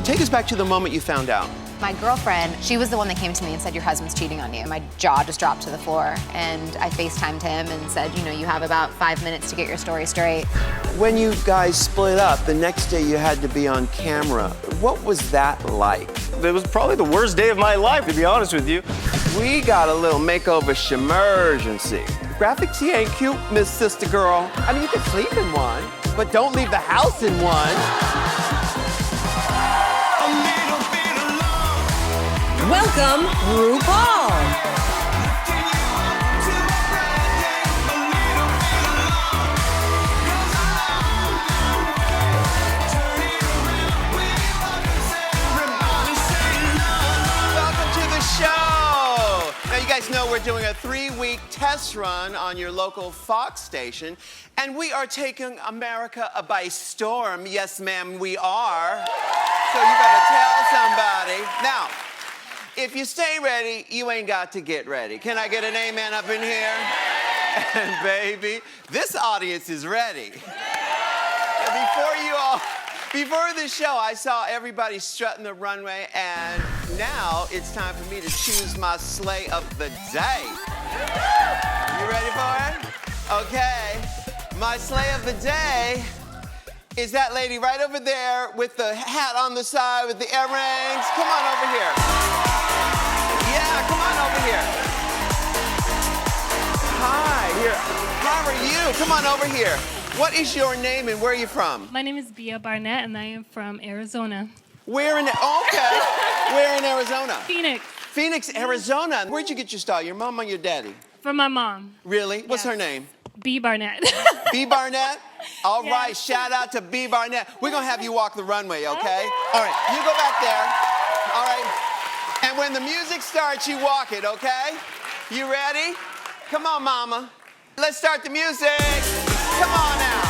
Take us back to the moment you found out. My girlfriend, she was the one that came to me and said, your husband's cheating on you. My jaw just dropped to the floor, and I FaceTimed him and said, you know, you have about 5 minutes to get your story straight. When you guys split up, the next day you had to be on camera. What was that like? It was probably the worst day of my life, to be honest with you. We got a little makeover shemergency. Graphic tee ain't cute, Miss Sister Girl. I mean, you can sleep in one, but don't leave the house in one. Welcome, RuPaul. Know we're doing a 3-week test run on your local Fox station, and we are taking America by storm. Yes, ma'am, we are. So you better tell somebody. Now, if you stay ready, you ain't got to get ready. Can I get an amen up in here? And baby, this audience is ready. Before the show, I saw everybody strutting the runway, and now it's time for me to choose my slay of the day. You ready for it? Okay. My slay of the day is that lady right over there with the hat on the side with the earrings. Come on over here. Yeah, come on over here. Hi, here. How are you? Come on over here. What is your name and where are you from? My name is Bia Barnett and I am from Arizona. Where in Arizona? Phoenix. Phoenix, Arizona. Where'd you get your style? Your mom or your daddy? From my mom. Really? What's her name? B Barnett. B Barnett? All yes. right, shout out to B Barnett. We're gonna have you walk the runway, okay? All right, you go back there. All right. And when the music starts, you walk it, okay? You ready? Come on, mama. Let's start the music. Come on now.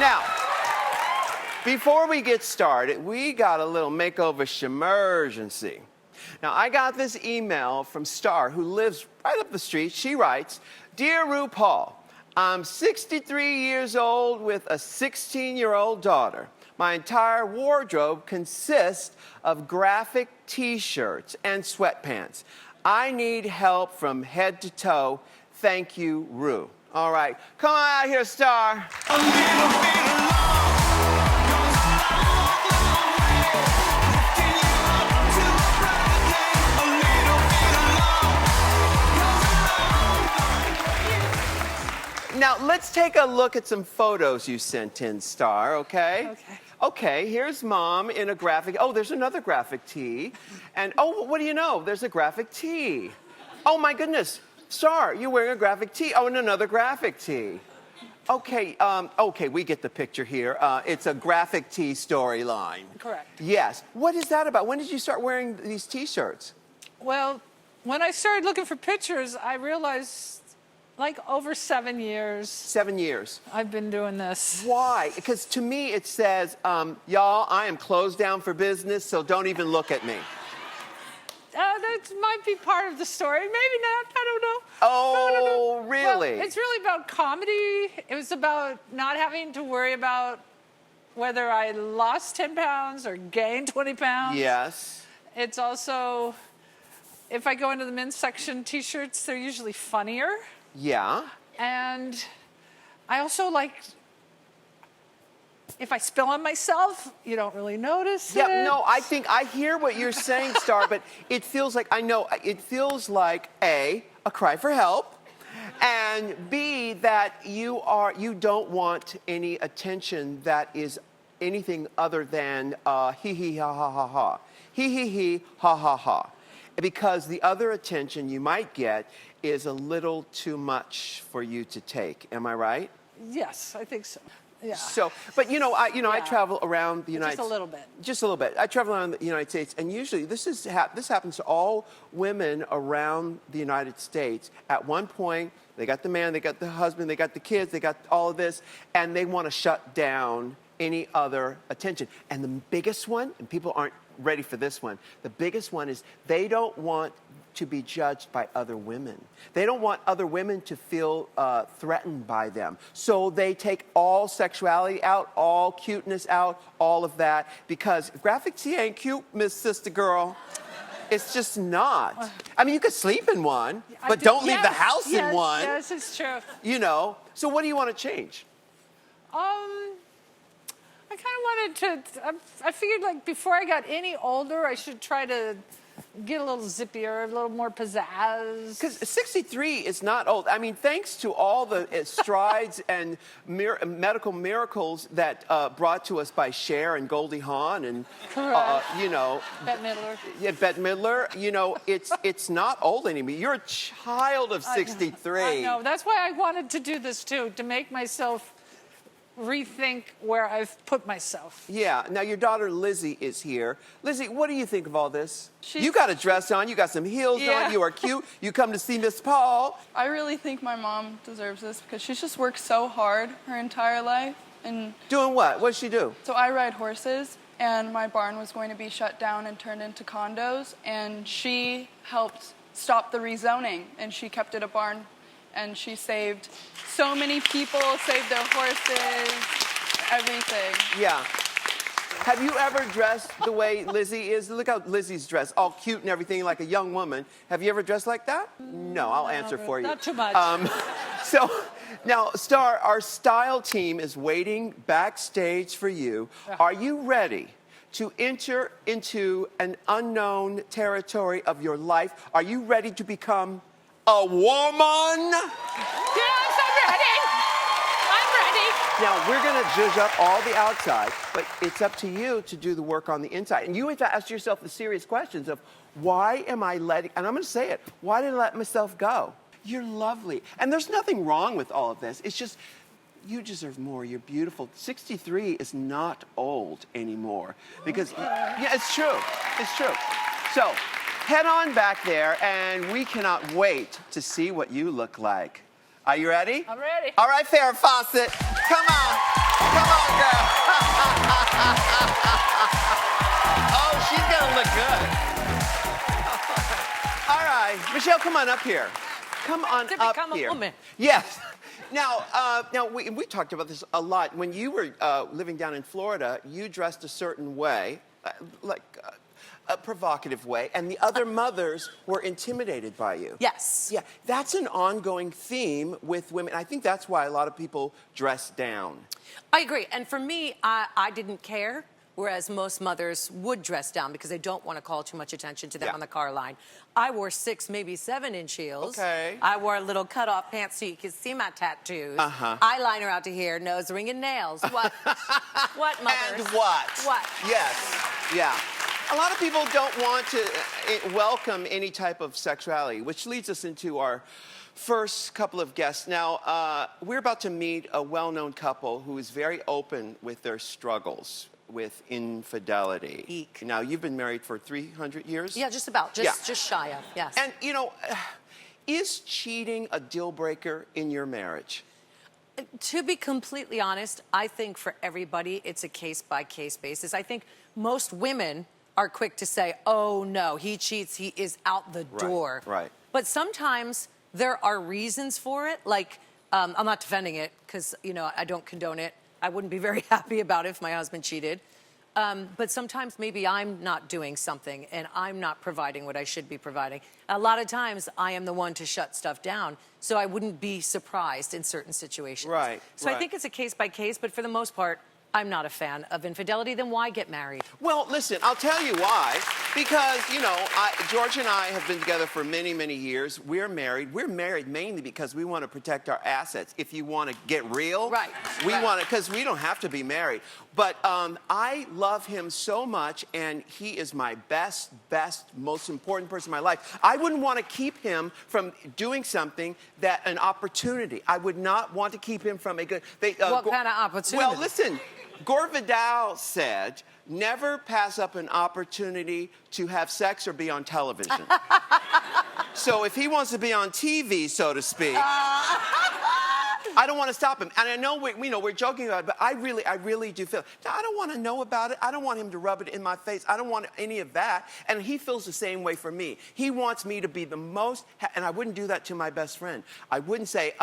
Now, before we get started, we got a little makeover shemergency. Now, I got this email from Star, who lives right up the street. She writes, Dear RuPaul, I'm 63 years old with a 16-year-old daughter. My entire wardrobe consists of graphic T-shirts and sweatpants. I need help from head to toe. Thank you, Ru. All right, come on out here, Star. Now, let's take a look at some photos you sent in, Star, okay? Okay. Okay, here's Mom in a graphic. Oh, there's another graphic tee. And, oh, what do you know? There's a graphic tee. Oh, my goodness. Star, you're wearing a graphic tee. Oh, and another graphic tee. Okay, okay, we get the picture here. It's a graphic tee storyline. Correct. Yes. What is that about? When did you start wearing these T-shirts? Well, when I started looking for pictures, I realized, like, over 7 years. 7 years. I've been doing this. Why? Because to me it says, y'all, I am closed down for business, so don't even look at me. That might be part of the story. Maybe not. I don't know. Oh, really? Well, it's really about comedy. It was about not having to worry about whether I lost 10 pounds or gained 20 pounds. Yes. It's also, if I go into the men's section, T-shirts, they're usually funnier. Yeah. And I also like, if I spill on myself, you don't really notice it. Yeah, no, I think I hear what you're saying, Star, but it feels like, it feels like A, a cry for help, and B, that you don't want any attention that is anything other than hee hee ha ha ha ha. Hee hee hee ha ha ha. Because the other attention you might get is a little too much for you to take. Am I right? Yes, I think so. Yeah. So, but I travel around the United States. Just a little bit. Just a little bit. I travel around the United States, and usually this happens to all women around the United States. At one point, they got the man, they got the husband, they got the kids, they got all of this, and they want to shut down any other attention. And the biggest one, and people aren't ready for this one, the biggest one is they don't want to be judged by other women. They don't want other women to feel threatened by them. So they take all sexuality out, all cuteness out, all of that, because graphic tee ain't cute, Miss Sister Girl. It's just not. I mean, you could sleep in one, but don't leave the house in one. Yes, it's true. You know, so what do you want to change? I kind of wanted to, I figured like before I got any older, I should try to get a little zippier, a little more pizzazz. Because 63 is not old. I mean, thanks to all the strides and medical miracles that brought to us by Cher and Goldie Hawn and, you know. Bette Midler. Yeah, Bette Midler. You know, it's not old anymore. You're a child of 63. I know. That's why I wanted to do this too, to make myself rethink where I've put myself. Yeah. Now, your daughter Lizzie is here. Lizzie, what do you think of all this? You got a dress on. You got some heels on. You are cute. You come to see Miss Paul. I really think my mom deserves this because she's just worked so hard her entire life. And doing what? What'd she do? So I ride horses, and my barn was going to be shut down and turned into condos, and she helped stop the rezoning, and she kept it a barn, and she saved so many people, saved their horses, everything. Yeah. Have you ever dressed the way Lizzie is? Look how Lizzie's dressed, all cute and everything, like a young woman. Have you ever dressed like that? No, I'll answer for you. Not too much. So, now, Star, our style team is waiting backstage for you. Are you ready to enter into an unknown territory of your life? Are you ready to become a woman? Yes, I'm ready. I'm ready. Now, we're going to judge up all the outside, but it's up to you to do the work on the inside. And you have to ask yourself the serious questions of, why am I letting, and I'm going to say it, why did I let myself go? You're lovely. And there's nothing wrong with all of this. It's just, you deserve more. You're beautiful. 63 is not old anymore. Because, yeah, it's true. It's true. So, head on back there, and we cannot wait to see what you look like. Are you ready? I'm ready. All right, Farrah Fawcett. Come on. Come on, girl. Oh, she's going to look good. All right. Michelle, come on up here. Come on to up become here. A woman. Yes. Now we talked about this a lot. When you were living down in Florida, you dressed a certain way, like a provocative way, and the other mothers were intimidated by you. Yes. Yeah, that's an ongoing theme with women. I think that's why a lot of people dress down. I agree. And for me, I didn't care, whereas most mothers would dress down because they don't want to call too much attention to them on the car line. I wore 6, maybe 7-inch heels. Okay. I wore little cut-off pants so you could see my tattoos. Eyeliner out to here, nose ring and nails. What? What, mothers? And what? What? Yes. Yeah. A lot of people don't want to welcome any type of sexuality, which leads us into our first couple of guests. Now, we're about to meet a well-known couple who is very open with their struggles with infidelity. Eek. Now, you've been married for 300 years? Yeah, just about. Just shy of, yes. And, you know, is cheating a deal breaker in your marriage? To be completely honest, I think for everybody, it's a case-by-case basis. I think most women are quick to say, oh, no, he cheats, he is out the door. Right. But sometimes there are reasons for it. Like, I'm not defending it because, you know, I don't condone it. I wouldn't be very happy about it if my husband cheated. But sometimes maybe I'm not doing something and I'm not providing what I should be providing. A lot of times I am the one to shut stuff down, so I wouldn't be surprised in certain situations. Right. So I think it's a case by case, but for the most part, I'm not a fan of infidelity. Then why get married? Well, listen, I'll tell you why. Because, you know, George and I have been together for many, many years. We're married. We're married mainly because we want to protect our assets. If you want to get real, Right. We want to, because we don't have to be married. But I love him so much, and he is my best, most important person in my life. I wouldn't want to keep him from doing something an opportunity. I would not want to keep him from a good. What kind of opportunity? Well, listen. Gore Vidal said, never pass up an opportunity to have sex or be on television. So if he wants to be on TV, so to speak, I don't want to stop him. And I know we're joking about it, but I really do feel, I don't want to know about it. I don't want him to rub it in my face. I don't want any of that. And he feels the same way for me. He wants me to be the most, and I wouldn't do that to my best friend. I wouldn't say,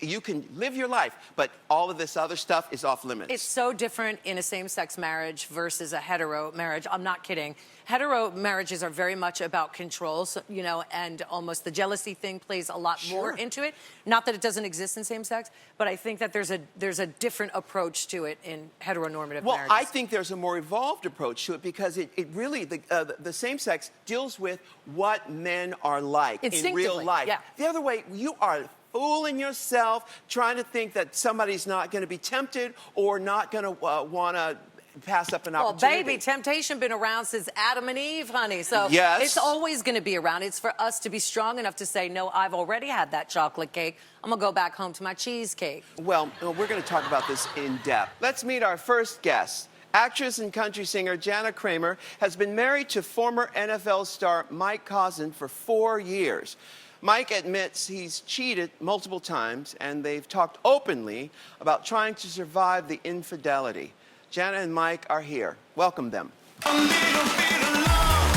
you can live your life, but all of this other stuff is off limits. It's so different in a same-sex marriage versus a hetero marriage. I'm not kidding. Hetero marriages are very much about control, so, you know, and almost the jealousy thing plays a lot more into it. Not that it doesn't exist in same-sex, but I think that there's a different approach to it in heteronormative marriages. Well, I think there's a more evolved approach to it because it really, the same-sex deals with what men are like in real life. Yeah. The other way, you are fooling yourself, trying to think that somebody's not going to be tempted or not going to want to pass up an opportunity. Well, baby, temptation been around since Adam and Eve, honey. So yes. It's always going to be around. It's for us to be strong enough to say, no, I've already had that chocolate cake. I'm going to go back home to my cheesecake. Well, we're going to talk about this in depth. Let's meet our first guest. Actress and country singer Jana Kramer has been married to former NFL star Mike Caussin for 4 years. Mike admits he's cheated multiple times, and they've talked openly about trying to survive the infidelity. Jana and Mike are here. Welcome them. A little bit of love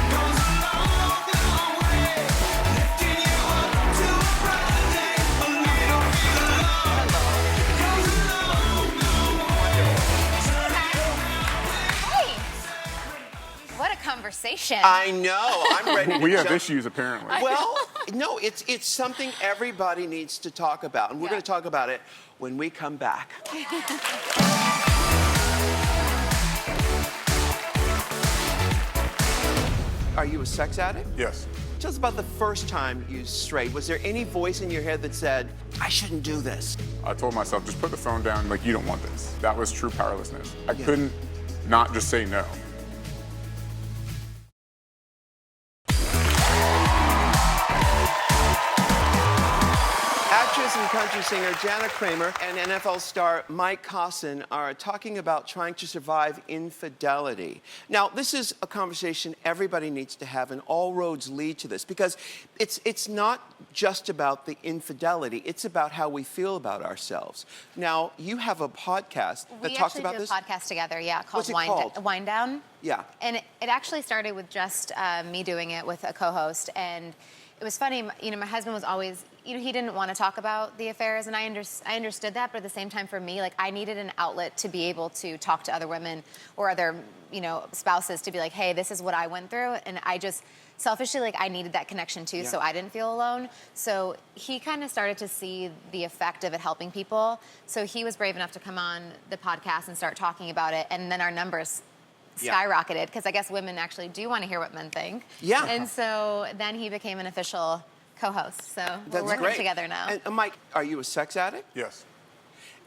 goes a long, long way. Lifting you up to a brighter day. A little bit of love goes a long, long way. Hey, what a conversation. I know. I'm ready to We have jump. issues, apparently. Well, no, it's something everybody needs to talk about, and we're going to talk about it when we come back. Are you a sex addict? Yes. Tell us about the first time you strayed. Was there any voice in your head that said, I shouldn't do this? I told myself, just put the phone down, like, you don't want this. That was true powerlessness. I couldn't not just say no. Actress and country singer Jana Kramer and NFL star Mike Caussin are talking about trying to survive infidelity. Now, this is a conversation everybody needs to have, and all roads lead to this, because it's not just about the infidelity, it's about how we feel about ourselves. Now, you have a podcast that talks about this? We actually do a podcast together, called What's it called? Wind Down. Yeah. And it actually started with just me doing it with a co-host, and it was funny, you know, my husband was always, you know, he didn't want to talk about the affairs, and I understood that, but at the same time for me, like, I needed an outlet to be able to talk to other women or other, you know, spouses to be like, hey, this is what I went through, and I just, selfishly, like, I needed that connection too, so I didn't feel alone. So he kind of started to see the effect of it helping people, so he was brave enough to come on the podcast and start talking about it, and then our numbers skyrocketed, because I guess women actually do want to hear what men think. Yeah. And so then he became an official co-host. So we're working great. together now. And Mike, are you a sex addict? Yes.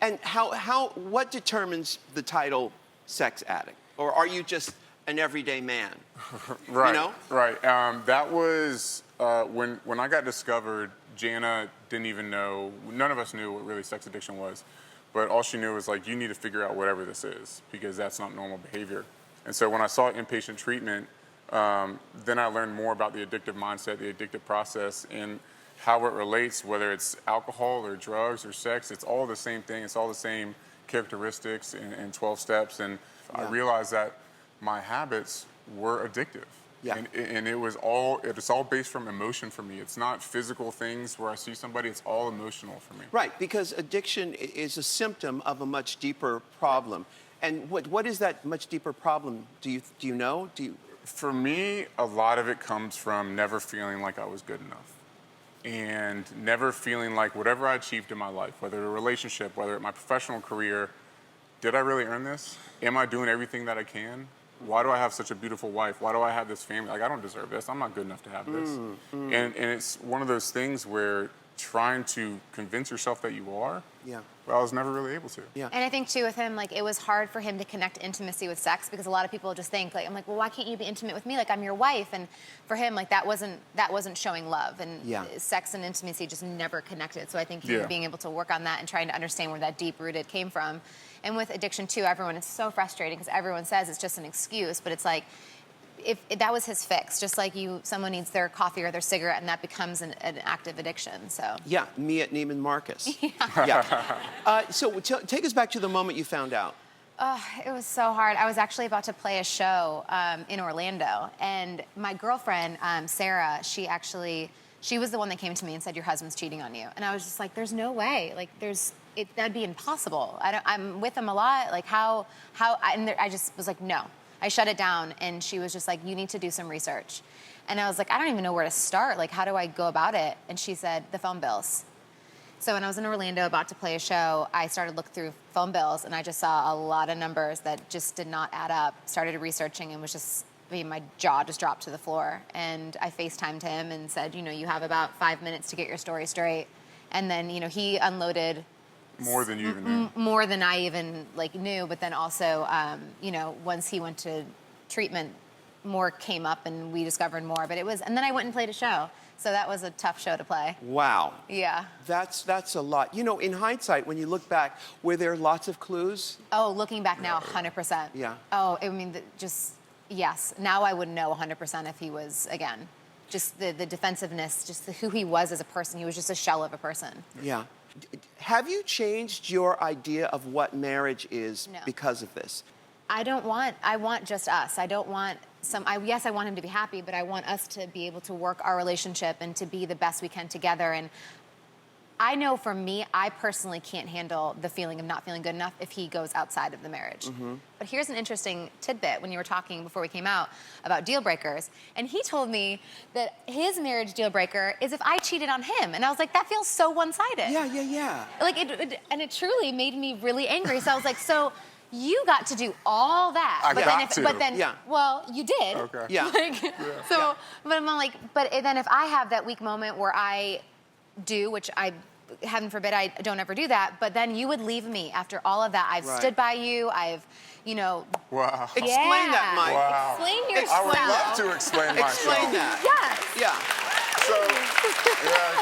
And what determines the title sex addict? Or are you just an everyday man? Right. You know? Right. That was when I got discovered. Jana didn't even know. None of us knew what really sex addiction was, but all she knew was, like, you need to figure out whatever this is, because that's not normal behavior. And so when I saw inpatient treatment, then I learned more about the addictive mindset, the addictive process, and how it relates, whether it's alcohol or drugs or sex. It's all the same thing. It's all the same characteristics and 12 steps. And I realized that my habits were addictive. Yeah. And it's all based from emotion for me. It's not physical things where I see somebody. It's all emotional for me. Right, because addiction is a symptom of a much deeper problem. And what is that much deeper problem? Do you know? For me, a lot of it comes from never feeling like I was good enough, and never feeling like whatever I achieved in my life, whether a relationship, whether my professional career, did I really earn this? Am I doing everything that I can? Why do I have such a beautiful wife? Why do I have this family? Like, I don't deserve this. I'm not good enough to have this. And it's one of those things where trying to convince yourself that you are, well, I was never really able to. Yeah. And I think too with him, like, it was hard for him to connect intimacy with sex, because a lot of people just think, like, I'm like, well, why can't you be intimate with me? Like, I'm your wife. And for him, like, that wasn't showing love, and sex and intimacy just never connected. So I think him being able to work on that and trying to understand where that deep rooted came from. And with addiction too, everyone is so frustrating, because everyone says it's just an excuse, but it's like, if that was his fix, just like someone needs their coffee or their cigarette, and that becomes an active addiction. So Yeah, me at Neiman Marcus. Yeah. So take us back to the moment you found out. it was so hard. I was actually about to play a show in Orlando, and my girlfriend Sarah, she was the one that came to me and said, "Your husband's cheating on you," and I was just like, "There's no way. Like, that'd be impossible. I'm with him a lot. Like, I just was like, no." I shut it down, and she was just like, "You need to do some research." And I was like, "I don't even know where to start. Like, how do I go about it?" And she said, "The phone bills." So when I was in Orlando about to play a show, I started looking through phone bills, and I just saw a lot of numbers that just did not add up. Started researching, and my jaw just dropped to the floor. And I FaceTimed him and said, "You have about 5 minutes to get your story straight." And then, he unloaded More than you even knew. more than I even knew. But then also, once he went to treatment, more came up, and we discovered more. But and then I went and played a show. So that was a tough show to play. Wow. Yeah. That's a lot. In hindsight, when you look back, were there lots of clues? Oh, looking back now, 100%. Yeah. Oh, I mean, yes. Now I would know 100% if he was, again, just the defensiveness, just who he was as a person. He was just a shell of a person. Yeah. Have you changed your idea of what marriage is No. because of this? I want just us. I don't want yes, I want him to be happy, but I want us to be able to work our relationship and to be the best we can together. And I know for me, I personally can't handle the feeling of not feeling good enough if he goes outside of the marriage. Mm-hmm. But here's an interesting tidbit when you were talking before we came out about deal breakers. And he told me that his marriage deal breaker is if I cheated on him. And I was like, that feels so one-sided. Yeah. Like, it truly made me really angry. So I was like, so you got to do all that. But then, Yeah. well, you did. Okay. Yeah. So, but I'm like, but then if I have that weak moment where I do, which heaven forbid, I don't ever do that, but then you would leave me after all of that. I've Right. stood by you. I've, Wow. Explain that, Mike. Wow. Explain I yourself. would love to explain myself. Explain that. Yes. Yeah. So,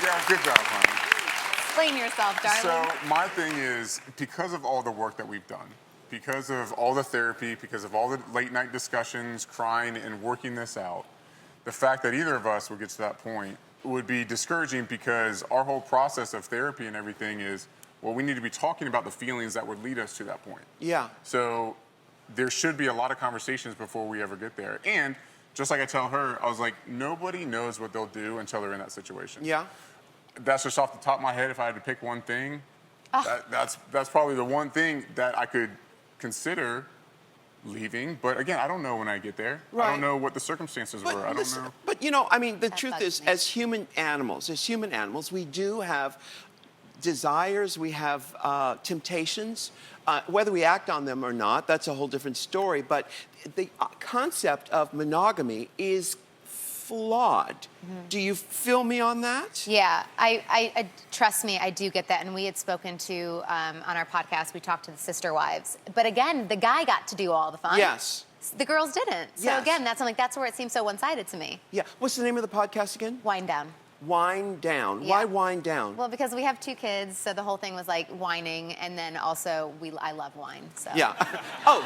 yeah, good job, honey. Explain yourself, darling. So my thing is, because of all the work that we've done, because of all the therapy, because of all the late night discussions, crying and working this out, the fact that either of us would get to that point would be discouraging, because our whole process of therapy and everything is, well, we need to be talking about the feelings that would lead us to that point. Yeah. So there should be a lot of conversations before we ever get there. And just like I tell her, I was like, nobody knows what they'll do until they're in that situation. Yeah. That's just off the top of my head. If I had to pick one thing, that's probably the one thing that I could consider leaving. But again, I don't know when I get there. I Right. don't know what the circumstances were. I don't listen, know. But the truth bugs is, me. as human animals, we do have desires, we have temptations. Whether we act on them or not, that's a whole different story. But the concept of monogamy is flawed. Do you feel me on that? Yeah, I trust me, I do get that. And we had spoken to, on our podcast, we talked to the sister wives. But again, the guy got to do all the fun. Yes. The girls didn't. So Yes. again, that's where it seems so one-sided to me. Yeah. What's the name of the podcast again? Wind down. Wind Down. Yeah. Why wind down? Well, because we have 2 kids, so the whole thing was like whining, and then also I love wine. So. Yeah. Oh.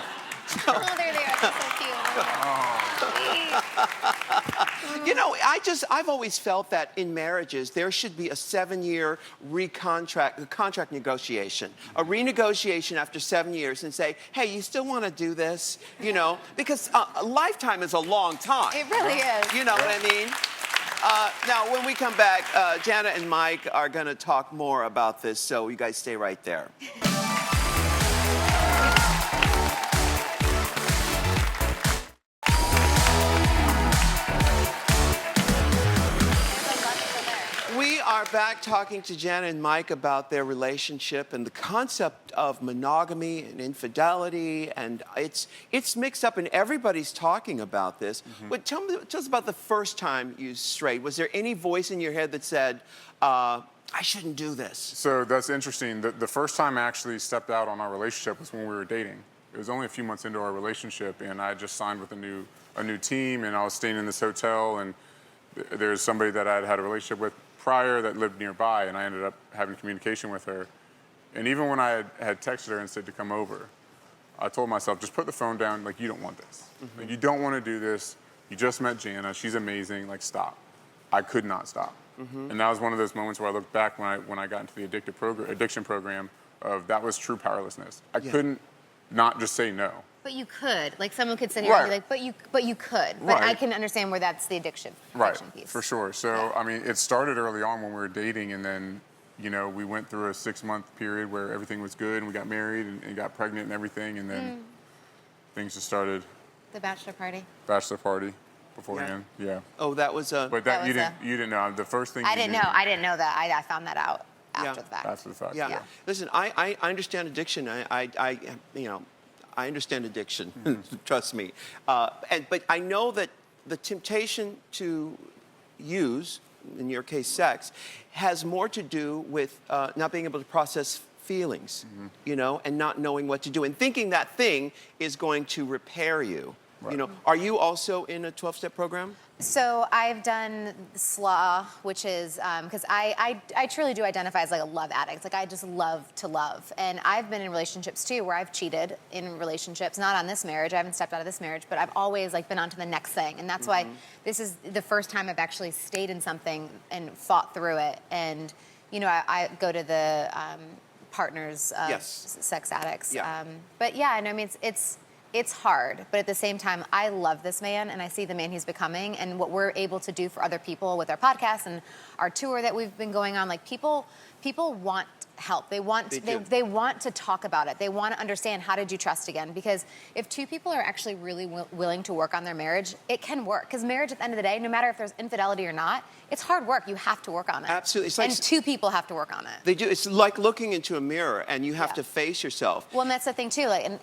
Oh, there they are. They're so cute. I've always felt that in marriages, there should be a 7-year contract negotiation, a renegotiation after 7 years, and say, hey, you still want to do this? Because a lifetime is a long time. It really is. You know what I mean? Now, when we come back, Jana and Mike are going to talk more about this, so you guys stay right there. We are back talking to Jana and Mike about their relationship and the concept of monogamy and infidelity, and it's mixed up, and everybody's talking about this. But tell us about the first time you strayed. Was there any voice in your head that said, I shouldn't do this? So that's interesting. The first time I actually stepped out on our relationship was when we were dating. It was only a few months into our relationship, and I had just signed with a new team, and I was staying in this hotel, and there's somebody that I'd had a relationship with prior that lived nearby, and I ended up having communication with her. And even when I had texted her and said to come over, I told myself, just put the phone down, like, you don't want this. Like, you don't want to do this. You just met Jana. She's amazing. Like, stop. I could not stop. Mm-hmm. And that was one of those moments where I looked back when I got into the addiction program of that was true powerlessness. I couldn't not just say no. But you could. Like, someone could sit here and be like, but you could. But I Right. can understand where that's the addiction piece. For sure. So, I mean, it started early on when we were dating, and then, you know, we went through a 6-month period where everything was good, and we got married and got pregnant and everything, and then things just started. The bachelor party. Bachelor party beforehand. Yeah. Oh, that was a. But That you was didn't know. The first thing I you didn't knew- know. I didn't know that. I found that out after the fact. After the fact. Yeah. Yeah. Listen, I understand addiction. I you know, I understand addiction. Trust me. But I know that the temptation to use, in your case, sex, has more to do with not being able to process feelings, you know, and not knowing what to do, and thinking that thing is going to repair you. You know, are you also in a 12-step program? So I've done SLA, which is because I truly do identify as like a love addict. Like, I just love to love, and I've been in relationships too where I've cheated in relationships. Not on this marriage. I haven't stepped out of this marriage, but I've always like been on to the next thing, and that's why this is the first time I've actually stayed in something and fought through it. And you know, I go to the partners of sex addicts. Yeah. But yeah, and I mean it's hard, but at the same time, I love this man, and I see the man he's becoming, and what we're able to do for other people with our podcast and our tour that we've been going on. Like, people want help. They want to talk about it. They want to understand, how did you trust again? Because if two people are actually really willing to work on their marriage, it can work. Because marriage, at the end of the day, no matter if there's infidelity or not, it's hard work. You have to work on it. Absolutely. It's like, and two people have to work on it. They do. It's like looking into a mirror, and you have to face yourself. Well, and that's the thing too. Like, and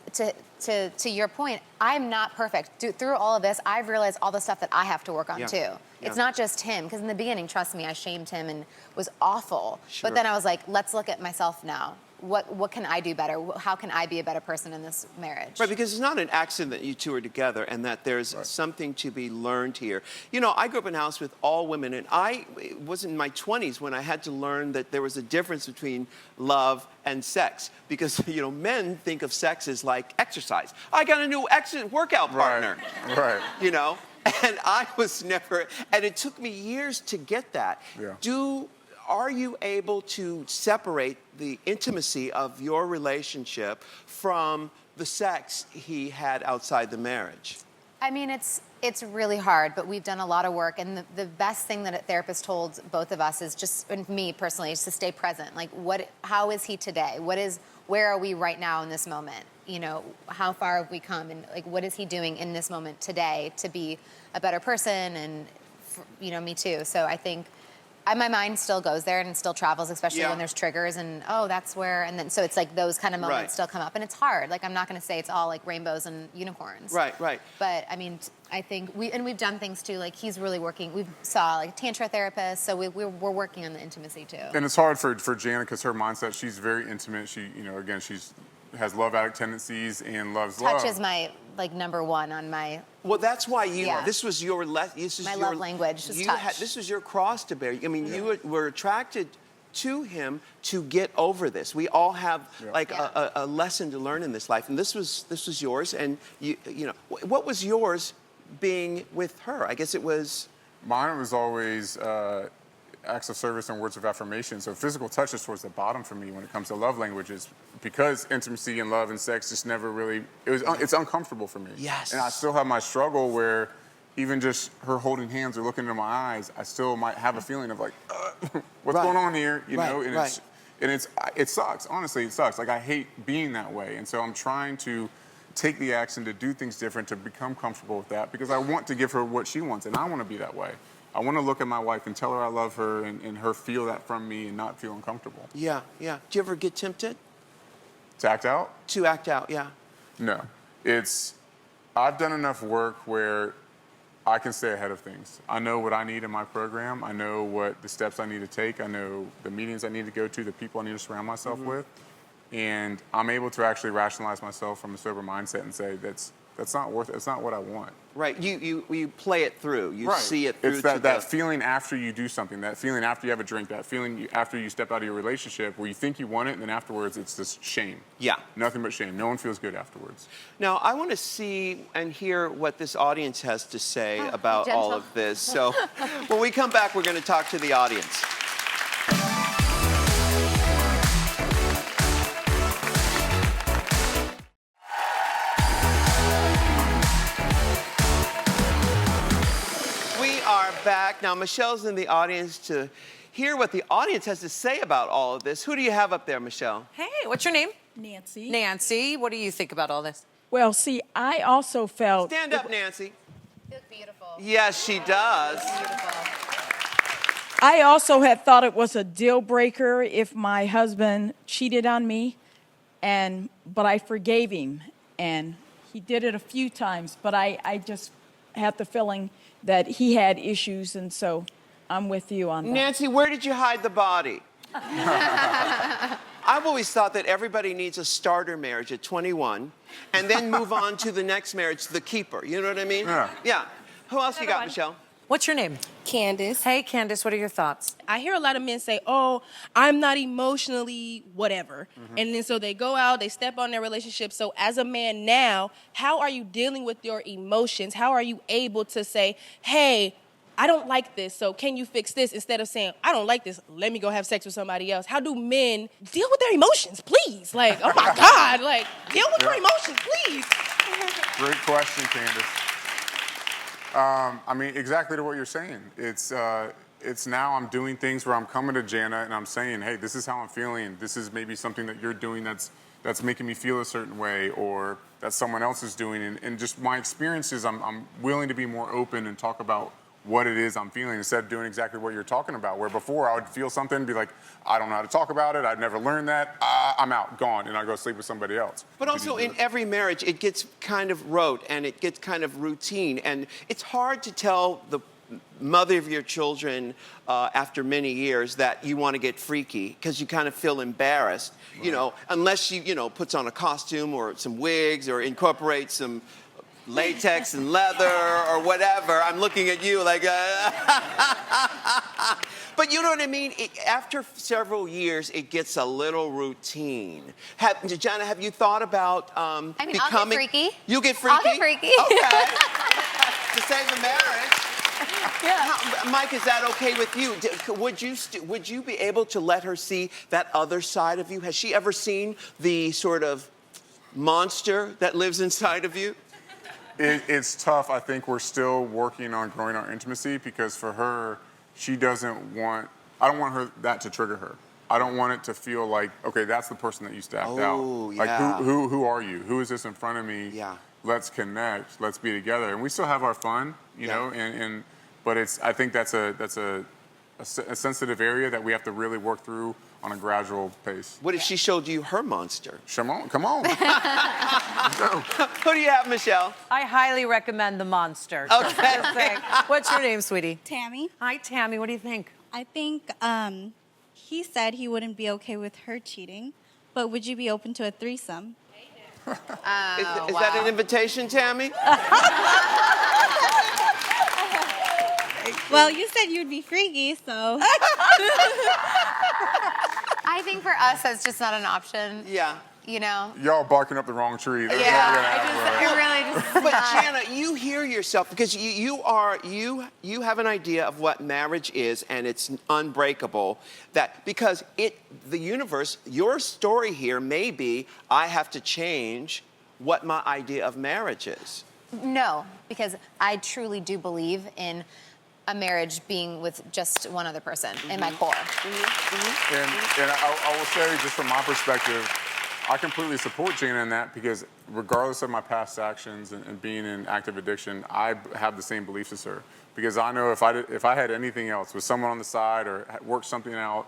to your point, I'm not perfect. Through all of this, I've realized all the stuff that I have to work on too. It's not just him, because in the beginning, trust me, I shamed him and was awful. Sure. But then I was like, let's look at myself now. What can I do better? How can I be a better person in this marriage? Right, because it's not an accident that you two are together, and that there's something to be learned here. You know, I grew up in a house with all women, and it was in my 20s when I had to learn that there was a difference between love and sex. Because, you know, men think of sex as like exercise. I got a new workout partner. Right. You know? And I was never, and it took me years to get that. Yeah. Are you able to separate the intimacy of your relationship from the sex he had outside the marriage? I mean, it's really hard, but we've done a lot of work, and the best thing that a therapist told both of us is just, and me personally, is to stay present. Like, how is he today? Where are we right now in this moment? You know, how far have we come, and like, what is he doing in this moment today to be a better person? And you know, me too. So I think my mind still goes there and still travels, especially when there's triggers, and that's where, and then so it's like those kind of moments still come up, and it's hard. Like, I'm not going to say it's all like rainbows and unicorns. Right. But I mean, I think we've done things too. Like, he's really working. We saw like a tantra therapist, so we're working on the intimacy too. And it's hard for Jana, because her mindset, she's very intimate. She, you know, again, has love addict tendencies and loves love. Touch is my like number one on my. Well, that's why you. Yeah. This was your. My love language is touch. This was your cross to bear. I mean, you were attracted to him to get over this. We all have like a lesson to learn in this life, and this was yours. And you know, what was yours being with her? I guess it was. Mine was always acts of service and words of affirmation. So physical touch is towards the bottom for me when it comes to love languages, because intimacy and love and sex just never really, it's uncomfortable for me. Yes. And I still have my struggle where even just her holding hands or looking into my eyes, I still might have a feeling of like, what's going on here? You know, and it sucks. Honestly, it sucks. Like, I hate being that way. And so I'm trying to take the action to do things different, to become comfortable with that, because I want to give her what she wants, and I want to be that way. I want to look at my wife and tell her I love her, and her feel that from me and not feel uncomfortable. Yeah. Do you ever get tempted? To act out? To act out, yeah. No. I've done enough work where I can stay ahead of things. I know what I need in my program. I know what the steps I need to take. I know the meetings I need to go to, the people I need to surround myself with. And I'm able to actually rationalize myself from a sober mindset and say, That's not worth it. It's not what I want. Right. You play it through. You Right. see it through. It's that feeling after you do something, that feeling after you have a drink, that feeling after you step out of your relationship where you think you want it, and then afterwards it's this shame. Yeah. Nothing but shame. No one feels good afterwards. Now, I want to see and hear what this audience has to say about all gentle. of this. So when we come back, we're going to talk to the audience. We are back. Now, Michelle's in the audience to hear what the audience has to say about all of this. Who do you have up there, Michelle? Hey, what's your name? Nancy. Nancy. What do you think about all this? Well, see, I also felt. Stand up, Nancy. You look beautiful. Yes, she does. I also had thought it was a deal breaker if my husband cheated on me, but I forgave him, and he did it a few times, but I just had the feeling that he had issues, and so I'm with you on that. Nancy, where did you hide the body? I've always thought that everybody needs a starter marriage at 21 and then move on to the next marriage, the keeper. You know what I mean? Yeah. Yeah. Who else you got, Michelle? What's your name? Candace. Hey, Candace, what are your thoughts? I hear a lot of men say, oh, I'm not emotionally whatever. And then so they go out, they step on their relationship. So as a man now, how are you dealing with your emotions? How are you able to say, hey, I don't like this, so can you fix this? Instead of saying, I don't like this, let me go have sex with somebody else. How do men deal with their emotions, please? Like, oh my God, like, deal with your emotions, please. Great question, Candace. I mean, exactly to what you're saying. It's now I'm doing things where I'm coming to Jana and I'm saying, hey, this is how I'm feeling. This is maybe something that you're doing that's making me feel a certain way, or that someone else is doing. And just my experiences, I'm willing to be more open and talk about what it is I'm feeling instead of doing exactly what you're talking about. Where before I would feel something and be like, I don't know how to talk about it. I'd never learned that. I'm out, gone, and I go sleep with somebody else. But also in every marriage, it gets kind of rote and it gets kind of routine. And it's hard to tell the mother of your children after many years that you want to get freaky because you kind of feel embarrassed, you know, unless she, puts on a costume or some wigs or incorporates some latex and leather or whatever. I'm looking at you like, but you know what I mean? After several years, it gets a little routine. Jana, have you thought about becoming? I'll get freaky. You get freaky? I'll get freaky. Okay. To save the marriage. Yeah. Mike, is that okay with you? Would you be able to let her see that other side of you? Has she ever seen the sort of monster that lives inside of you? It's tough. I think we're still working on growing our intimacy because for her, I don't want her that to trigger her. I don't want it to feel like, okay, that's the person that used to act out. Like, yeah. who are you? Who is this in front of me? Yeah. Let's connect. Let's be together. And we still have our fun, you know. But I think that's a sensitive area that we have to really work through on a gradual pace. What if she showed you her monster? Shimon, come on. Who do you have, Michelle? I highly recommend The Monster. Okay. Just saying. What's your name, sweetie? Tammy. Hi, Tammy. What do you think? I think he said he wouldn't be okay with her cheating, but would you be open to a threesome? Is that an invitation, Tammy? Well, you said you'd be freaky, so. I think for us, that's just not an option. Yeah. You know? Y'all barking up the wrong tree. That's Yeah, never gonna happen. it really just But not. Jana, you hear yourself because you have an idea of what marriage is, and it's unbreakable. Because the universe, your story here may be, I have to change what my idea of marriage is. No, because I truly do believe in a marriage being with just one other person in my core. And I will say, just from my perspective, I completely support Jana in that because regardless of my past actions and being in active addiction, I have the same beliefs as her. Because I know if I had anything else with someone on the side or worked something out,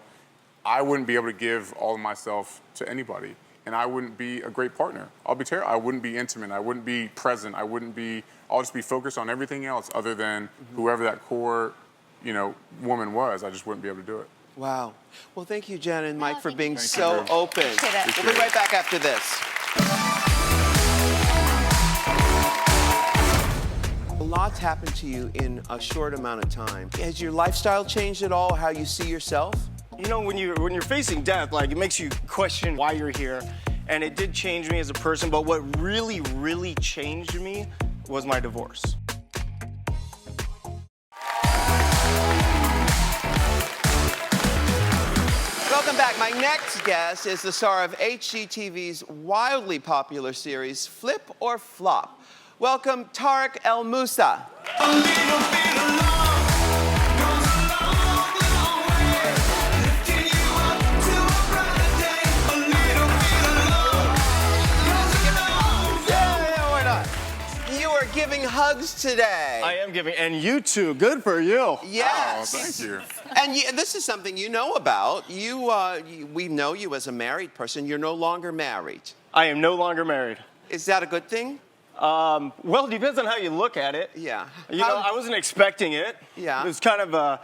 I wouldn't be able to give all of myself to anybody. And I wouldn't be a great partner. I'll be terrible. I wouldn't be intimate. I wouldn't be present. I'll just be focused on everything else other than whoever that core, woman was. I just wouldn't be able to do it. Wow. Well, thank you, Jana and Mike, for being Thank so you. open. Appreciate it. We'll be right back after this. lot's happened to you in a short amount of time. Has your lifestyle changed at all? How you see yourself? You know, when you're facing death, like, it makes you question why you're here. And it did change me as a person, but what really, really changed me was my divorce. Welcome back. My next guest is the star of HGTV's wildly popular series, Flip or Flop. Welcome, Tarek El Moussa. You are giving hugs today. I am giving, and you too. Good for you. Yes. Oh, thank you. And this is something you know about. We know you as a married person. You're no longer married. I am no longer married. Is that a good thing? Well, it depends on how you look at it. Yeah. You know, I wasn't expecting it. Yeah. It was kind of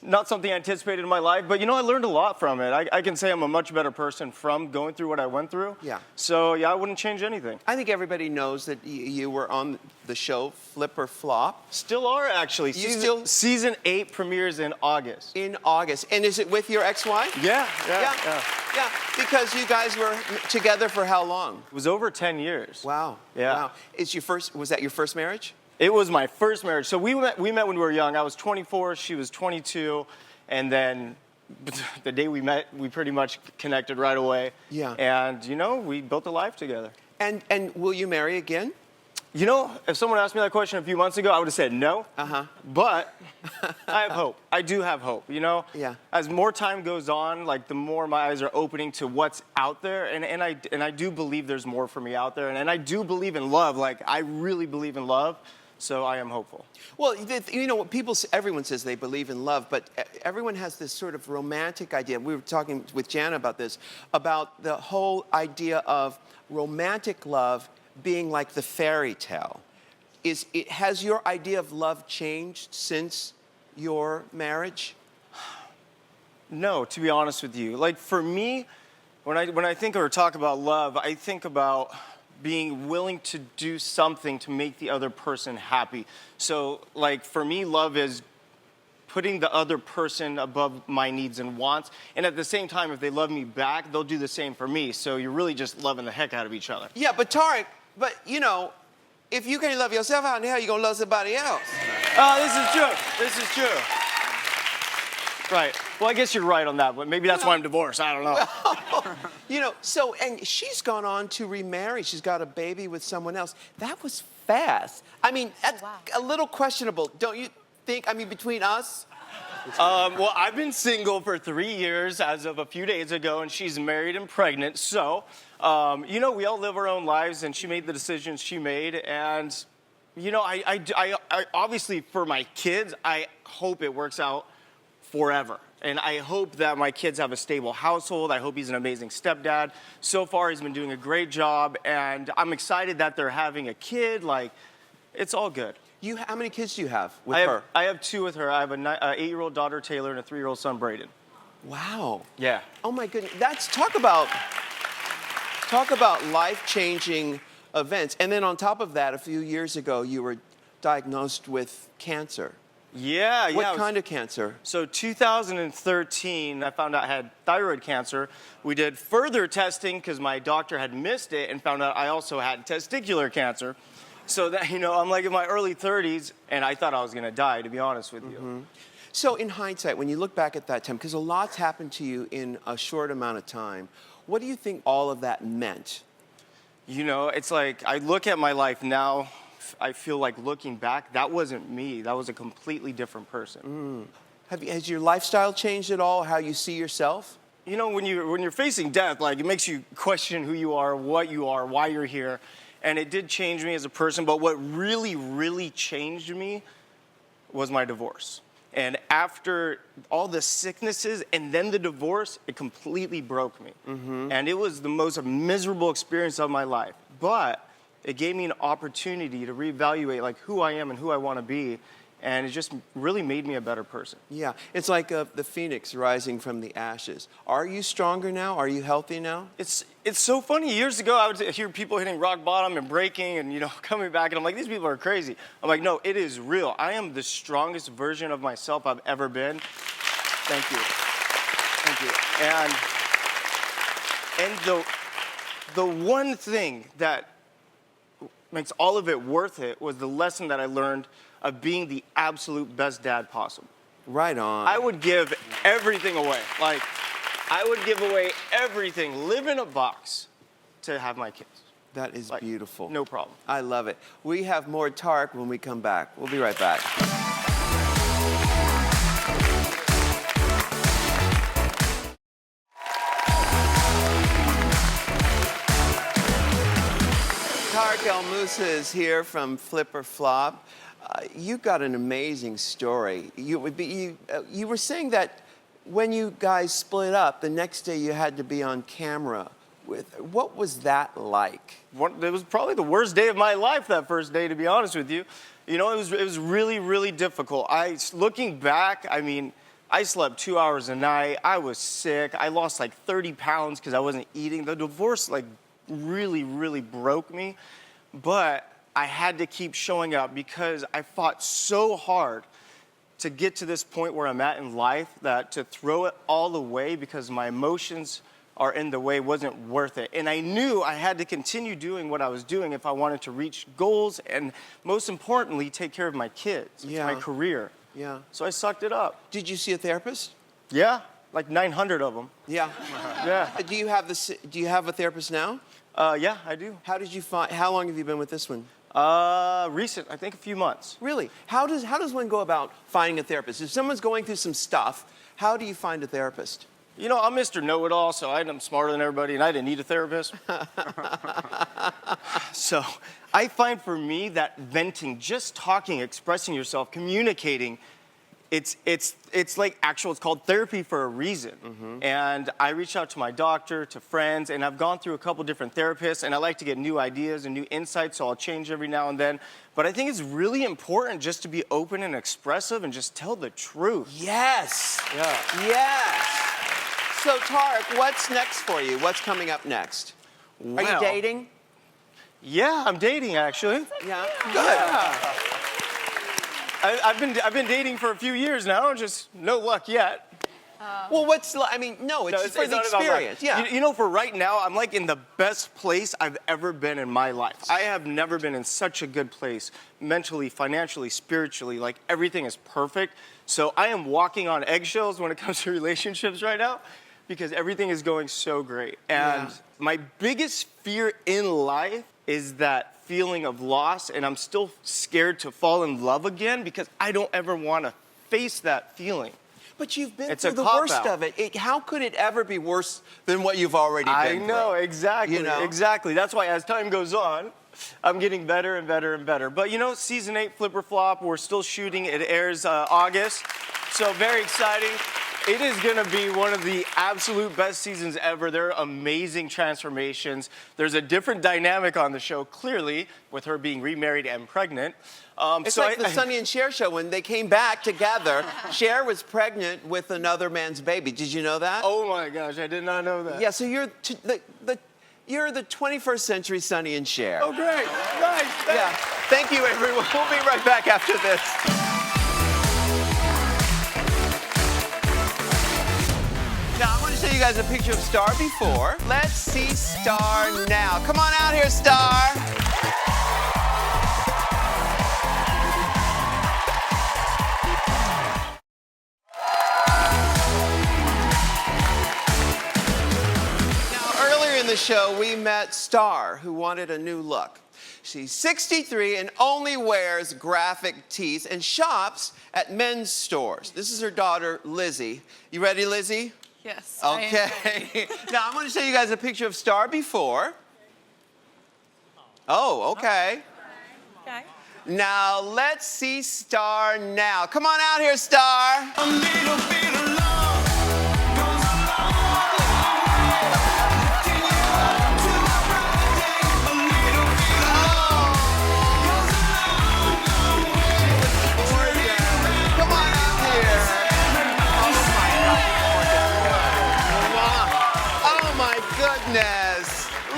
not something I anticipated in my life, but you know, I learned a lot from it. I can say I'm a much better person from going through what I went through. Yeah. So, yeah, I wouldn't change anything. I think everybody knows that you were on the show Flip or Flop. Still are, actually. Season 8 premieres in August. In August. And is it with your ex-wife? Yeah. Yeah, because you guys were together for how long? It was over 10 years. Wow. Yeah. Wow. Was that your first marriage? It was my first marriage. So we met when we were young. I was 24, she was 22, and then the day we met, we pretty much connected right away. Yeah. And, you know, we built a life together. And will you marry again? You know, if someone asked me that question a few months ago, I would have said no. Uh-huh. But I have hope. I do have hope, you know? Yeah. As more time goes on, like, the more my eyes are opening to what's out there, and I do believe there's more for me out there, and I do believe in love. Like, I really believe in love. So I am hopeful. Well, you know, everyone says they believe in love, but everyone has this sort of romantic idea. We were talking with Jana about this, about the whole idea of romantic love being like the fairy tale. Has your idea of love changed since your marriage? No, to be honest with you. Like, for me, when I think or talk about love, I think about being willing to do something to make the other person happy. So, like, for me, love is putting the other person above my needs and wants. And at the same time, if they love me back, they'll do the same for me. So you're really just loving the heck out of each other. Yeah, but Tarek, you know, if you can't love yourself, how in the hell are you going to love somebody else? Oh, this is true. This is true. Right. Well, I guess you're right on that, but maybe that's why I'm divorced. I don't know. You know, and she's gone on to remarry. She's got a baby with someone else. That was fast. I mean, that's a little questionable, don't you think? I mean, between us? Well, I've been single for 3 years as of a few days ago, and she's married and pregnant. So, you know, we all live our own lives, and she made the decisions she made. And, you know, I obviously, for my kids, I hope it works out forever. And I hope that my kids have a stable household. I hope he's an amazing stepdad. So far, he's been doing a great job, and I'm excited that they're having a kid. Like, it's all good. How many kids do you have with her? I have 2 with her. I have an 8-year-old daughter, Taylor, and a 3-year-old son, Braden. Wow. Yeah. Oh my goodness. Talk about life-changing events. And then on top of that, a few years ago, you were diagnosed with cancer. Yeah. What kind of cancer? So 2013, I found out I had thyroid cancer. We did further testing because my doctor had missed it and found out I also had testicular cancer. So that, you know, I'm like in my early 30s, and I thought I was going to die, to be honest with you. So in hindsight, when you look back at that time, because a lot's happened to you in a short amount of time, what do you think all of that meant? You know, it's like I look at my life now, I feel like looking back, that wasn't me. That was a completely different person. Has your lifestyle changed at all, how you see yourself? You know, when you're facing death, like, it makes you question who you are, what you are, why you're here. And it did change me as a person, but what really, really changed me was my divorce. And after all the sicknesses and then the divorce, it completely broke me. And it was the most miserable experience of my life. But it gave me an opportunity to reevaluate, like, who I am and who I want to be. and it just really made me a better person. Yeah, it's like the phoenix rising from the ashes. Are you stronger now? Are you healthy now? It's so funny. Years ago, I would hear people hitting rock bottom and breaking and, coming back, and I'm like, these people are crazy. I'm like, no, it is real. I am the strongest version of myself I've ever been. Thank you. Thank you. And the one thing that makes all of it worth it was the lesson that I learned of being the absolute best dad possible. Right on. I would give everything away. Like, I would give away everything, live in a box to have my kids. That is beautiful. No problem. I love it. We have more Tarek when we come back. We'll be right back. Tarek El Moussa is here from Flip or Flop. You've got an amazing story. You were saying that when you guys split up, the next day you had to be on camera. What was that like? It was probably the worst day of my life, that first day, to be honest with you. It was really, really difficult. Looking back, I slept 2 hours a night. I was sick. I lost like 30 pounds because I wasn't eating. The divorce really, really broke me. But I had to keep showing up because I fought so hard to get to this point where I'm at in life that to throw it all away because my emotions are in the way wasn't worth it. And I knew I had to continue doing what I was doing if I wanted to reach goals and, most importantly, take care of my kids, my career. Yeah. So I sucked it up. Did you see a therapist? Yeah, like 900 of them. Yeah. Yeah. Do you have a therapist now? Yeah, I do. How long have you been with this one? Recent, I think a few months. Really? How does one go about finding a therapist? If someone's going through some stuff, how do you find a therapist? I'm Mr. Know-It-All, so I'm smarter than everybody, and I didn't need a therapist. So I find for me that venting, just talking, expressing yourself, communicating, it's called therapy for a reason. Mm-hmm. And I reach out to my doctor, to friends, and I've gone through a couple different therapists, and I like to get new ideas and new insights, so I'll change every now and then. But I think it's really important just to be open and expressive and just tell the truth. Yes. Yeah. Yes. So, Tarek, what's next for you? What's coming up next? Are you dating? Yeah, I'm dating, actually. Yeah. Good. Yeah. I've been dating for a few years now, just no luck yet. Well, it's for the experience. Yeah. For right now, I'm in the best place I've ever been in my life. I have never been in such a good place, mentally, financially, spiritually. Everything is perfect. So I am walking on eggshells when it comes to relationships right now, because everything is going so great. And my biggest fear in life is that feeling of loss, and I'm still scared to fall in love again because I don't ever want to face that feeling. But you've been through the worst of it. How could it ever be worse than what you've already been through? I know, exactly. Exactly. That's why as time goes on, I'm getting better and better and better. But season 8, Flip or Flop, we're still shooting. It airs August. So very exciting. It is going to be one of the absolute best seasons ever. There are amazing transformations. There's a different dynamic on the show, clearly, with her being remarried and pregnant. It's like the Sonny and Cher show. When they came back together, Cher was pregnant with another man's baby. Did you know that? Oh, my gosh. I did not know that. Yeah, so you're the 21st century Sonny and Cher. Oh, great. Nice. Yeah. Thank you, everyone. We'll be right back after this. Now, I want to show you guys a picture of Star before. Let's see Star now. Come on out here, Star. Now, earlier in the show, we met Star, who wanted a new look. She's 63 and only wears graphic tees and shops at men's stores. This is her daughter, Lizzie. You ready, Lizzie? Yes. Okay. Now, I'm going to show you guys a picture of Star before. Oh, okay. Okay. Now, let's see Star now. Come on out here, Star. A little bit of love goes a long way. Lifting you up to a brighter day. A little bit of love goes a long way.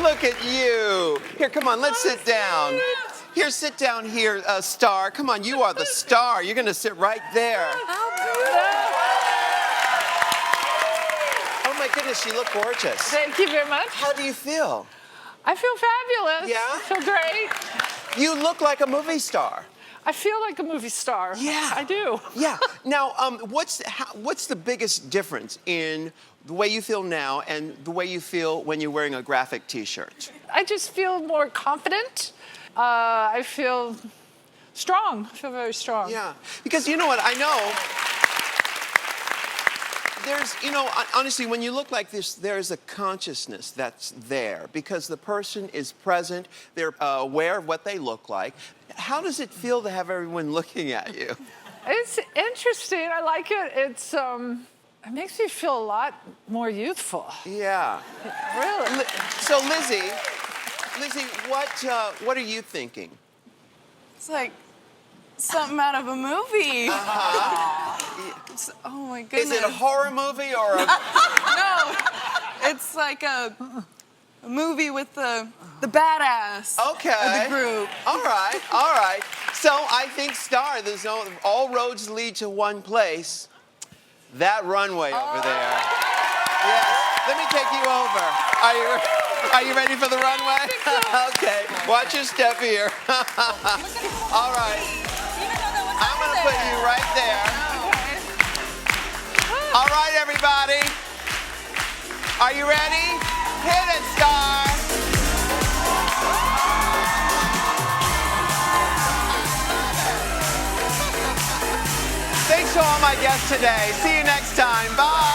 Look at you. Here, come on, let's sit down. Here, sit down here, Star. Come on, you are the star. You're gonna sit right there. Oh my goodness, you look gorgeous. Thank you very much. How do you feel? I feel fabulous. Yeah? I feel great. You look like a movie star. I feel like a movie star. Yeah. I do. Yeah. Now, what's the biggest difference in the way you feel now and the way you feel when you're wearing a graphic T-shirt? I just feel more confident. I feel strong. I feel very strong. Yeah. Because you know what? I know there's, honestly, when you look like this, there's a consciousness that's there because the person is present. They're aware of what they look like. How does it feel to have everyone looking at you? It's interesting. I like it. It makes me feel a lot more youthful. Yeah. Really. So, Lizzie, what are you thinking? It's like something out of a movie. Oh my goodness. Is it a horror movie or a... No, it's like a movie with the badass Okay. of the group. All right. So I think, Star, all roads lead to one place. That runway over there. Yes. Let me take you over. Are you ready for the runway? Okay. Watch your step here. All right. I'm going to put you right there. All right, everybody. Are you ready? Hit it, Star. Thanks to all my guests today. See you next time. Bye.